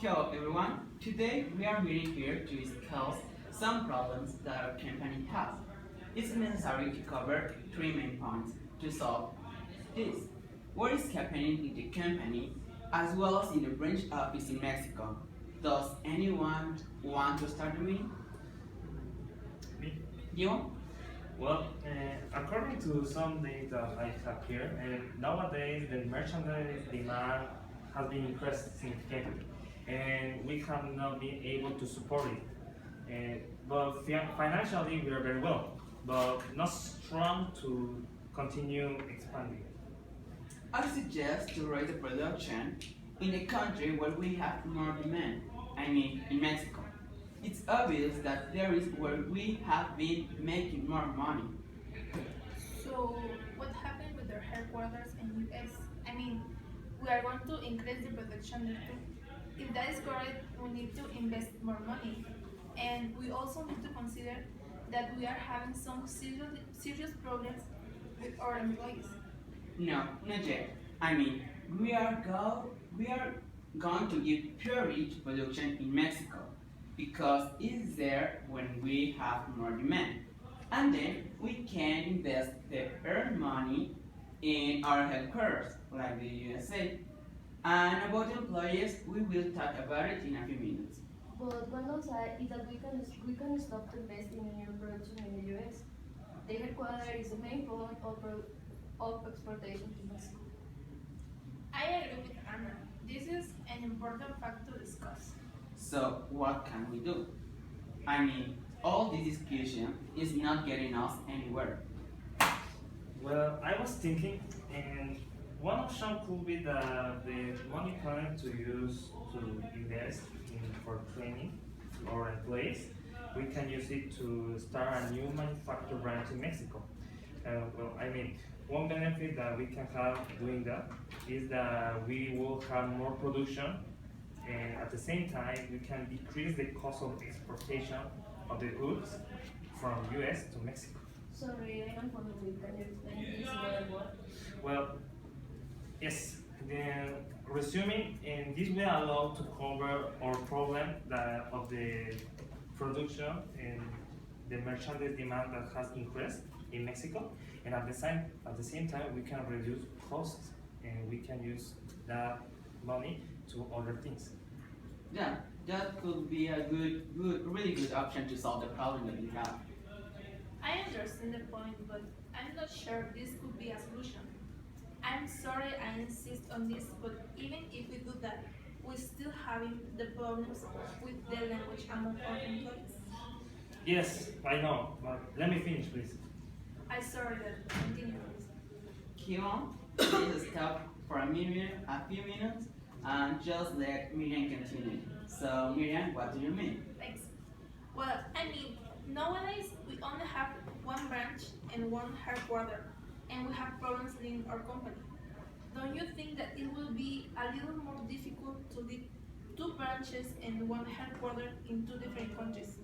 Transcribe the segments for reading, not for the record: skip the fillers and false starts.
Hello everyone, today we are meeting here to discuss some problems that our company has. It's necessary to cover three main points to solve this. What is happening in the company as well as in the branch office in Mexico? Does anyone want to start the meeting? Me? You? Well, according to some data I have here, nowadays the merchandise demand has been increased significantly, and we have not been able to support it. But financially, we are very well, but not strong to continue expanding. I suggest to raise the production in a country where we have more demand, I mean in Mexico. It's obvious that there is where we have been making more money. So, what happened with their headquarters in US? I mean, we are going to increase the production there too. If that is correct, we need to invest more money. And we also need to consider that we are having some serious problems with our employees. No, not yet. I mean, we are going to give priority to production in Mexico because it's there when we have more demand. And then we can invest the earned money in our headquarters, like the USA. And about employees, we will talk about it in a few minutes. But one downside is that we can stop investing in new production in the US. The headquarters is the main point of exportation to Mexico. I agree with Anna. This is an important fact to discuss. So what can we do? I mean, all this discussion is not getting us anywhere. Well, I was thinking, and one option could be the money plan to use to invest in for training our employees. We can use it to start a new manufacturing branch in Mexico. One benefit that we can have doing that is that we will have more production, and at the same time, we can decrease the cost of exportation of the goods from US to Mexico. Sorry, I don't follow you. Can you explain this better more? Well, yes, the resuming, and this will allow to cover our problem of the production and the merchandise demand that has increased in Mexico, and at the same time we can reduce costs and we can use that money to other things. Yeah, that could be a really good option to solve the problem that we have. I understand the point, but I'm not sure this could be a solution. I'm sorry I insist on this, but even if we do that, we're still having the problems with the language among our employees. Yes, I know, but let me finish, please. I'm sorry that continue please. Kion, please stop for a few minutes, and just let Miriam continue. So Miriam, what do you mean? Thanks. Well, I mean, nowadays we only have one branch and one headquarter, and we have problems in our company. Don't you think that it will be a little more difficult to lead two branches and one headquarter in two different countries?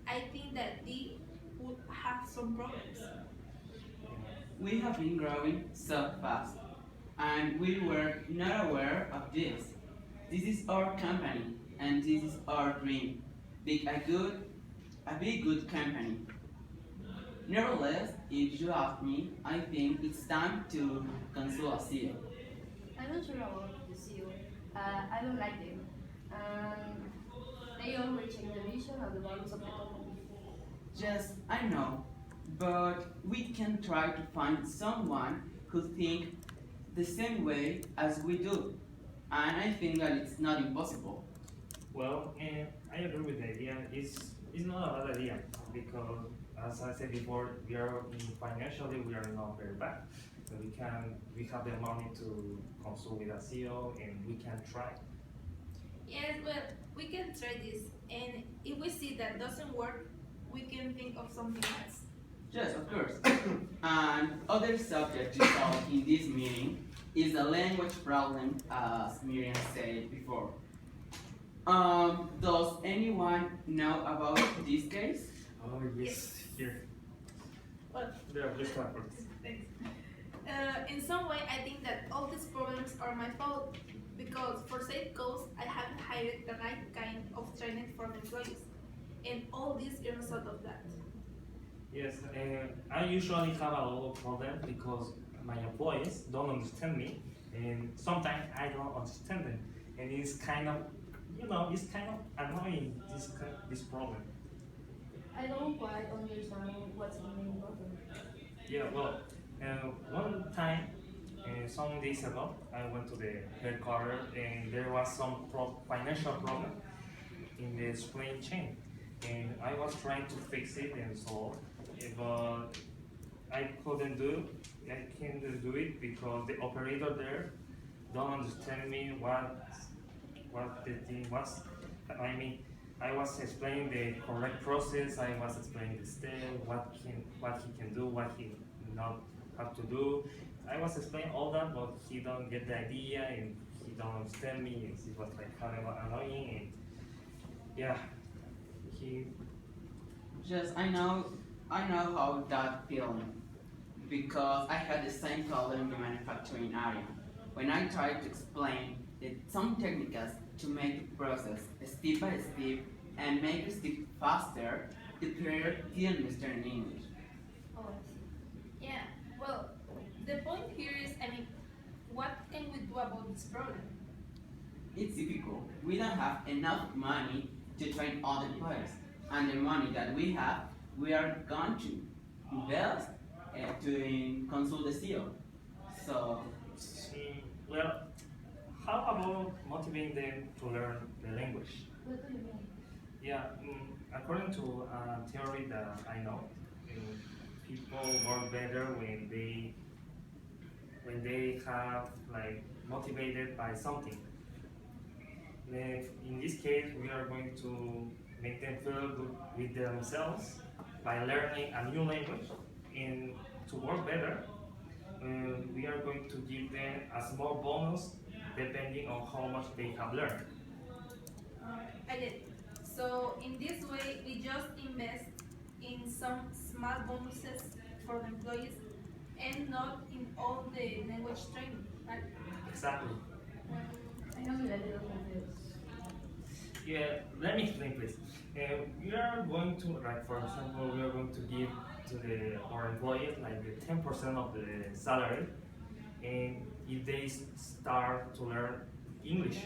I think that they would have some problems. We have been growing so fast, and we were not aware of this. This is our company, and this is our dream. Be a good company. Nevertheless, if you ask me, I think it's time to consult a CEO. I'm not sure about the CEO. I don't like them. They always change the vision of the values of the company. Yes, I know, but we can try to find someone who thinks the same way as we do. And I think that it's not impossible. Well, I agree with the idea. It's not a bad idea because, as I said before, financially we are not very bad. So we have the money to consult with a CEO and we can try. Yes, well, we can try this, and if we see that doesn't work, we can think of something else. Yes, of course. And other subject to solve in this meeting is the language problem, as Miriam said before. Does anyone know about this case? Oh yes, here. Well, There, please clap for this. thanks. In some way, I think that all these problems are my fault because for safe goals, I haven't hired hired the right kind of training for the employees. And all this is a result of that. Yes, I usually have a lot of problems because my employees don't understand me, and sometimes I don't understand them, and it's kind of, it's kind of annoying this problem. I don't quite understand what's the main problem. Yeah, well, one time, some days ago, I went to the headquarters and there was some financial problem in the supply chain, and I was trying to fix it and solve, but I couldn't do. I can't do it because the operator there don't understand me what the thing was. I mean, I was explaining the correct process. I was explaining the step, what he can do, what he not have to do. I was explaining all that, but he don't get the idea and he don't understand me. And it was like kind of annoying. And yeah, he. Just I know how that feeling because I had the same problem in the manufacturing area. When I tried to explain some techniques to make the process step by step and make it step faster, the player didn't understand English. Oh, I see. Yeah, well, the point here is, what can we do about this problem? It's difficult. We don't have enough money to train other players, and the money that we have, we are going to invest to consult the CEO. So Well, how about motivating them to learn the language? What do you mean? Yeah, according to a theory that I know, people work better when they have like motivated by something. In this case, we are going to make them feel good with themselves by learning a new language, and to work better, we are going to give them a small bonus depending on how much they have learned. I get it. So in this way, we just invest in some small bonuses for the employees and not in all the language training, right? Exactly. I know that little confused. Yeah, let me explain, please. We are going to, like for example, we are going to give to our employees like the 10% of the salary, and if they start to learn English,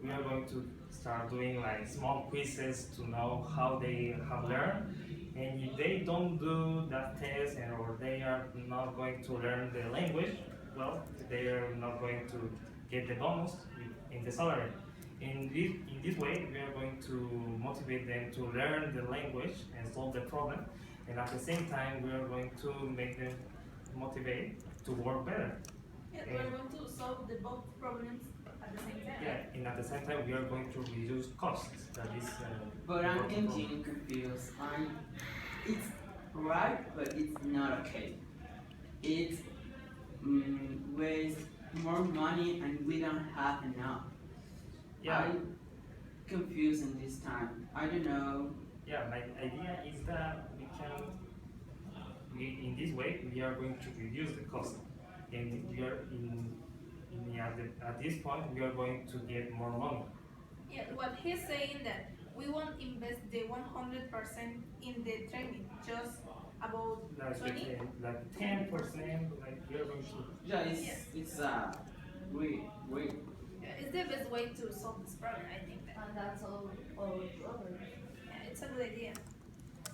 we are going to start doing like small quizzes to know how they have learned. And if they don't do that test or they are not going to learn the language, well, they are not going to get the bonus in the salary. In this way, we are going to motivate them to learn the language and solve the problem. And at the same time, we are going to make them motivate to work better. Yeah, we're going to solve the both problems at the same time. Yeah, and at the same time, we are going to reduce costs. That is. but I'm important problem. getting confused. It's right, but it's not okay. It's waste more money and we don't have enough. Yeah. I'm confused in this time. I don't know. Yeah, my idea is that in this way, we are going to reduce the cost, and we are at this point, we are going to get more money. Yeah, what he's saying that we won't invest the 100% in the training, just about Like 20. like 10%, like we are going to. Yeah, Yes. it's great. Yeah, it's the best way to solve this problem, I think. And that's all problem. Yeah, it's a good idea.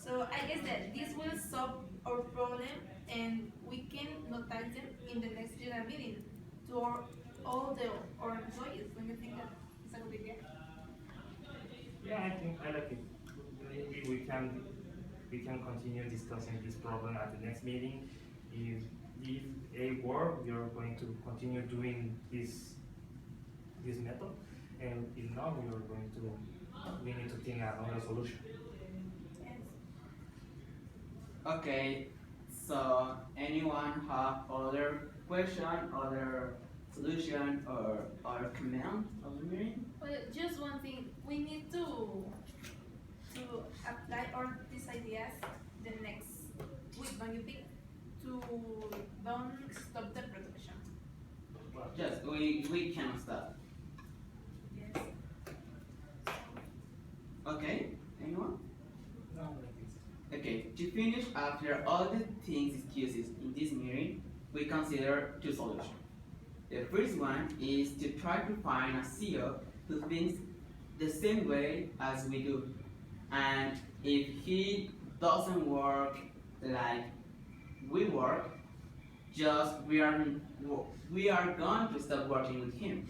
So I guess that this will solve our problem and we can notice them in the next general meeting to all our employees. Don't you think that it's a good idea? Yeah, I think I like it. Maybe we can continue discussing this problem at the next meeting. If it work, we are going to continue doing this method, and if not, we need to think another solution. Yes. Okay, so anyone have other question, other solution, or other comment of the meeting? Well, just one thing, we need to apply all these ideas the next week, don't you think? To don't stop the production. Just we can stop. Yes. finish after all the things excuses in this meeting, we consider two solutions. The first one is to try to find a CEO who thinks the same way as we do. And if he doesn't work like we work, we are going to stop working with him.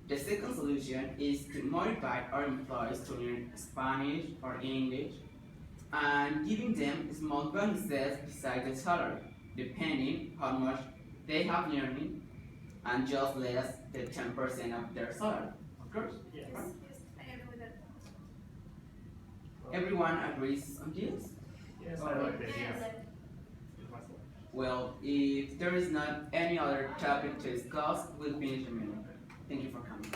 The second solution is to motivate our employees to learn Spanish or English and giving them small bonuses besides the salary, depending how much they have learning and just less than 10% of their salary, of course. Yes. Yes, yes, I agree with that. Everyone agrees on this? Yes, I like the idea. Yes. Well, if there is not any other topic to discuss, we'll finish the meeting. Thank you for coming.